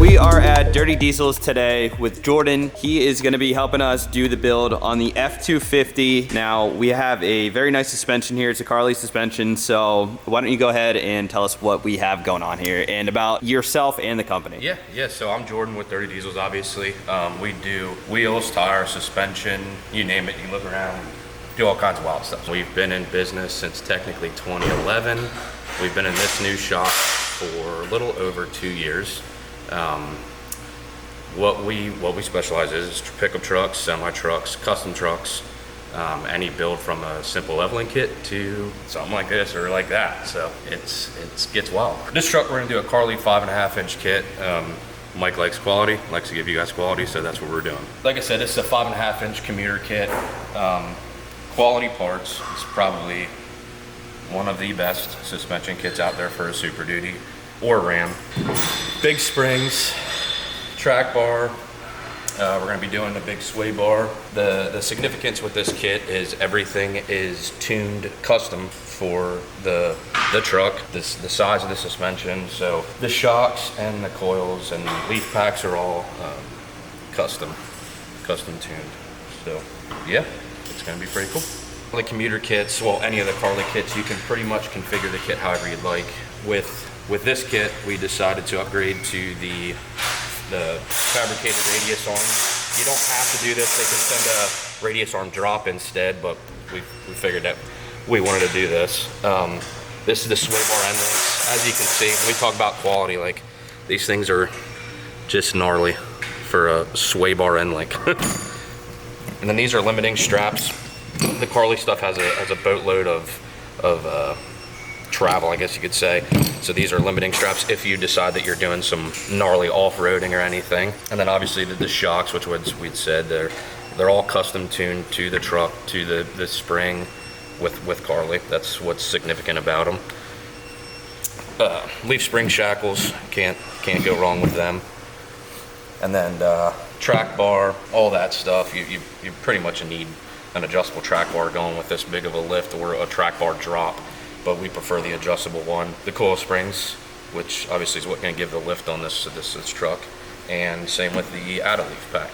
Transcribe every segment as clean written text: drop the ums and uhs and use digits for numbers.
We are at Dirty Diesels today with Jordan. He is going to be helping us do the build on the F250. Now, we have a very nice suspension here. It's a Carly suspension. So why don't you go ahead and tell us what we have going on here and about yourself and the company. Yeah. So I'm Jordan with Dirty Diesels, obviously. We do wheels, tires, suspension, you name it. You look around, do all kinds of wild stuff. We've been in business since technically 2011. We've been in this new shop for a little over 2 years. What we specialize is pickup trucks, semi trucks, custom trucks, any build from a simple leveling kit to something like this or like that. So it gets wild. This truck, we're gonna do a Carly 5.5-inch kit. Mike likes quality, likes to give you guys quality, so that's what we're doing. Like I said, this is a 5.5-inch commuter kit. Quality parts. It's probably one of the best suspension kits out there for a Super Duty or Ram. Big springs, track bar. We're going to be doing the big sway bar. The significance with this kit is everything is tuned custom for the truck, the size of the suspension. So the shocks and the coils and leaf packs are all custom tuned. So yeah, it's going to be pretty cool. The commuter kits, well, any of the Carly kits, you can pretty much configure the kit however you'd like. With this kit, we decided to upgrade to the fabricated radius arm. You don't have to do this. They can send a radius arm drop instead, but we figured that we wanted to do this. This is the sway bar end links. As you can see, when we talk about quality, like these things are just gnarly for a sway bar end link. And then these are limiting straps. The Carly stuff has a boatload of travel, I guess you could say. So these are limiting straps if you decide that you're doing some gnarly off-roading or anything. And then obviously the shocks, which we'd said they're all custom tuned to the truck, to the spring with Carly. That's what's significant about them. Leaf spring shackles, can't go wrong with them. And then track bar, all that stuff. You pretty much need an adjustable track bar going with this big of a lift or a track bar drop, but we prefer the adjustable one. The coil springs, which obviously is what's going to give the lift on this truck, and same with the Audi leaf pack.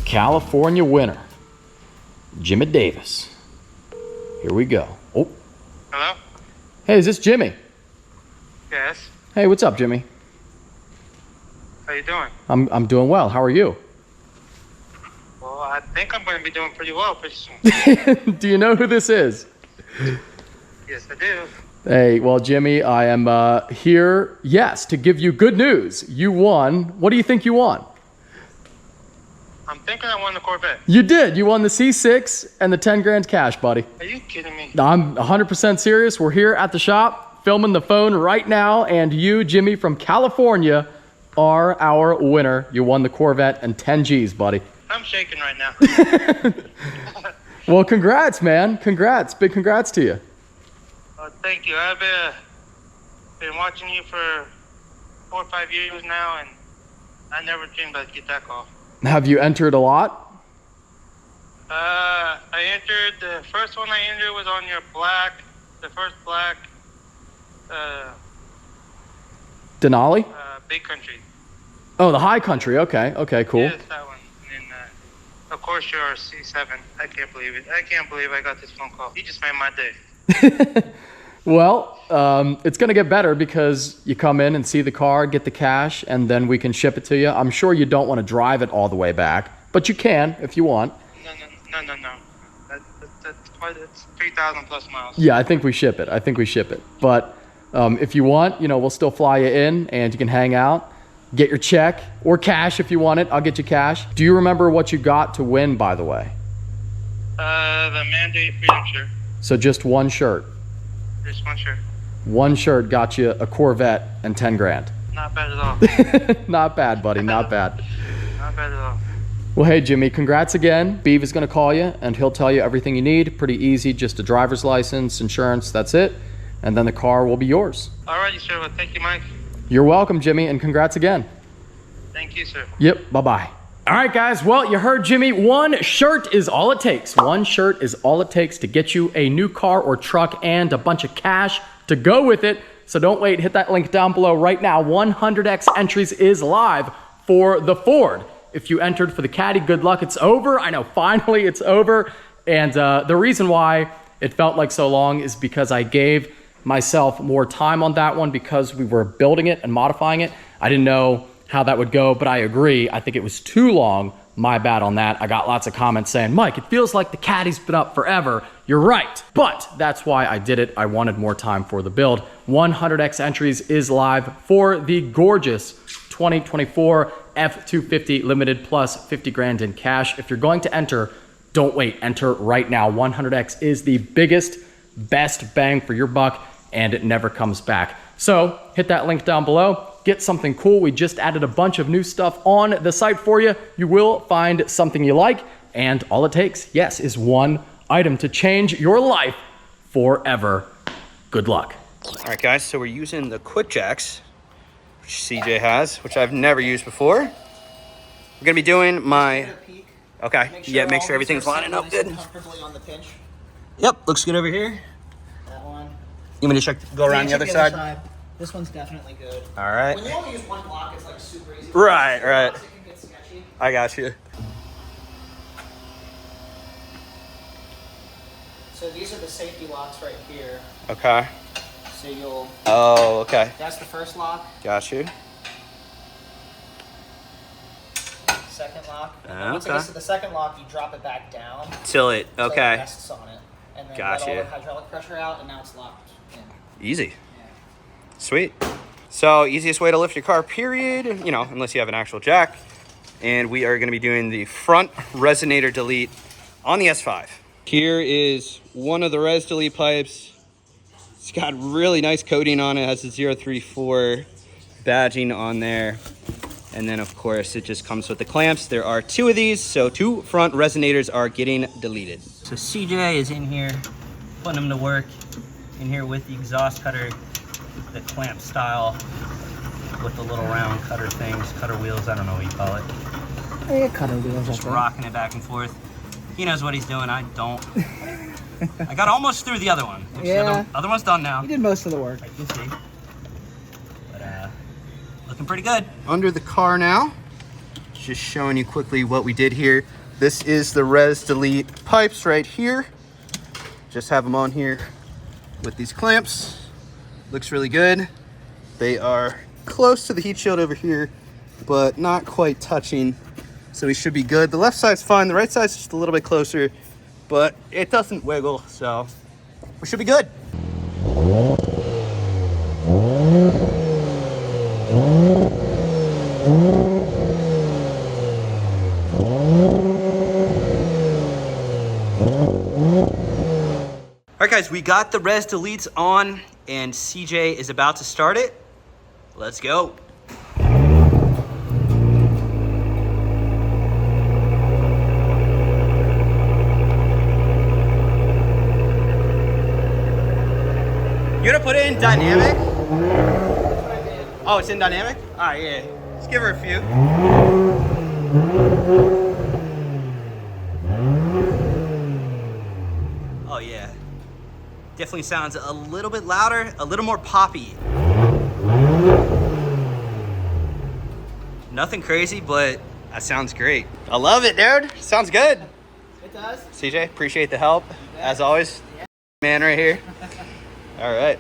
California winner, Jimmy Davis. Here we go. Oh. Hello? Hey, is this Jimmy? Yes. Hey, what's up, Jimmy? How you doing? I'm doing well. How are you? Well, I think I'm going to be doing pretty well pretty soon. Do you know who this is? Yes, I do. Hey, well, Jimmy, I am here, yes, to give you good news. You won. What do you think you won? I'm thinking I won the Corvette. You did. You won the C6 and the 10 grand cash, buddy. Are you kidding me? I'm 100% serious. We're here at the shop filming the phone right now, and you, Jimmy, from California, are our winner. You won the Corvette and 10 G's, buddy. I'm shaking right now. Well, congrats, man. Congrats. Big congrats to you. Thank you. I've been watching you for 4 or 5 years now, and I never dreamed I'd get that call. Have you entered a lot? I entered, the first one I entered was on your the first black, Denali? Big Country. Oh, the High Country. Okay. Okay, cool. Yes, that one. And of course, your C7. I can't believe it. I can't believe I got this phone call. You just made my day. Well, it's going to get better because you come in and see the car, get the cash, and then we can ship it to you. I'm sure you don't want to drive it all the way back, but you can if you want. No. That's 3,000 plus miles. Yeah, I think we ship it. But if you want, we'll still fly you in and you can hang out, get your check or cash if you want it. I'll get you cash. Do you remember what you got to win, by the way? The Mandate Freedom shirt. So just one shirt. Just one shirt. One shirt got you a Corvette and 10 grand. Not bad at all. Not bad, buddy. Not bad. Not bad at all. Well, hey, Jimmy, congrats again. Beav is going to call you, and he'll tell you everything you need. Pretty easy, just a driver's license, insurance, that's it. And then the car will be yours. All right, sir. Well, thank you, Mike. You're welcome, Jimmy, and congrats again. Thank you, sir. Yep, bye-bye. All right, guys, well, you heard Jimmy. One shirt is all it takes. One shirt is all it takes to get you a new car or truck and a bunch of cash to go with it. So don't wait. Hit that link down below right now. 100X entries is live for the Ford. If you entered for the Caddy, good luck. It's over. I know, finally it's over. And the reason why it felt like so long is because I gave myself more time on that one because we were building it and modifying it. I didn't know how that would go, but I agree. I think it was too long. My bad on that. I got lots of comments saying, Mike, it feels like the Caddy's been up forever. You're right. But that's why I did it. I wanted more time for the build. 100X entries is live for the gorgeous 2024 F250 Limited plus 50 grand in cash. If you're going to enter, don't wait. Enter right now. 100X is the biggest, best bang for your buck, and it never comes back. So hit that link down below. Get something cool. We just added a bunch of new stuff on the site for you. You will find something you like, and all it takes, yes, is one item to change your life forever. Good luck. All right, guys, so we're using the quick jacks, which CJ has, which I've never used before. We're gonna be doing my, okay, make sure everything's lining up good. Comfortably on the pinch. Yep, looks good over here. That one. You want me to check, go around the other side? This one's definitely good. All right. When you only use one block, it's like super easy. Right. It can get sketchy. I got you. So these are the safety locks right here. Okay. So you'll. Oh, okay. That's the first lock. Got you. Second lock. Okay. Once it gets to the second lock, you drop it back down. Till it, So okay. it rests on it. And then Gotcha. let all the hydraulic pressure out, and now it's locked in. Easy. Yeah. Sweet. So easiest way to lift your car, period, unless you have an actual jack. And we are gonna be doing the front resonator delete on the S5. Here is one of the res delete pipes. It's got really nice coating on it. It has a 034 badging on there. And then of course it just comes with the clamps. There are 2 of these, so 2 front resonators are getting deleted. So CJ is in here, putting them to work in here with the exhaust cutter, the clamp style, with the little round cutter things, cutter wheels, I don't know what you call it. Yeah, cutter wheels. Just rocking it back and forth. He knows what he's doing, I don't. I got almost through the other one. Which Yeah. the other one's done now. You did most of the work. I can see. But looking pretty good. Under the car now, just showing you quickly what we did here. This is the res delete pipes right here. Just have them on here with these clamps. Looks really good. They are close to the heat shield over here, but not quite touching. So we should be good. The left side's fine. The right side's just a little bit closer, but it doesn't wiggle, so we should be good. All right, guys, we got the res deletes on, and CJ is about to start it. Let's go. You gonna put it in dynamic? Oh, it's in dynamic? All right, yeah. Let's give her a few. Oh, yeah. Definitely sounds a little bit louder, a little more poppy. Nothing crazy, but that sounds great. I love it, dude. Sounds good. It does. CJ, appreciate the help, as always. Man right here. All right.